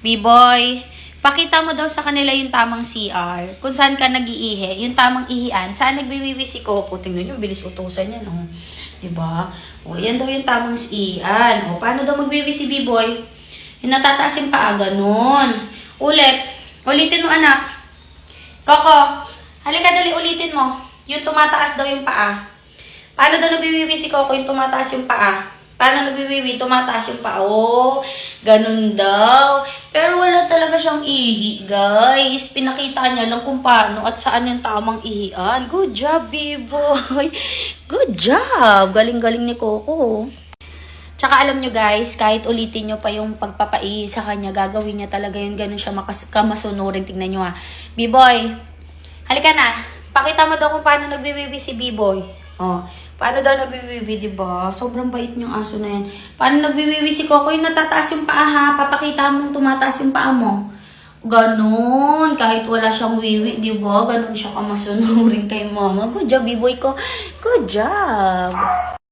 B-boy, pakita mo daw sa kanila yung tamang CR. Kung saan ka nag-iihi, yung tamang ihian. Saan nagbibibi si Coco? Tingnan nyo, bilis utusan yan, oh. Diba? O, yan daw yung tamang ihian. O, paano daw magbibi si B-boy? Yung natataas yung paa, ganun. Ulitin mo, anak. Coco, halika dali, ulitin mo. Yung tumataas daw yung paa. Paano daw nagbibibi si Coco yung tumataas yung paa? Paano nagbibibi? Tumataas yung paa. Oh, ganun daw. Pero wala talaga siyang ihi, guys. Pinakita niya lang kung paano at saan yung tamang ihian. Good job, B-boy. Good job. Galing-galing ni Coco. Tsaka alam nyo guys, kahit ulitin nyo pa yung pagpapaihi sa kanya, gagawin niya talaga yun. Ganun siya kamasunurin. Tingnan nyo ha. B-boy, halika na. Pakita mo daw kung paano nagbibibi si B-boy. Oh, paano daw nagbibibi, diba? Sobrang bait niyong aso na yan. Paano nagbibibi si Coco? Yung natataas yung paa ha. Papakita mo tumataas yung paa mo. Ganon. Kahit wala siyang wiwi, diba? Ganon siya kamasunurin kay mama. Good job, B-boy ko. Good job.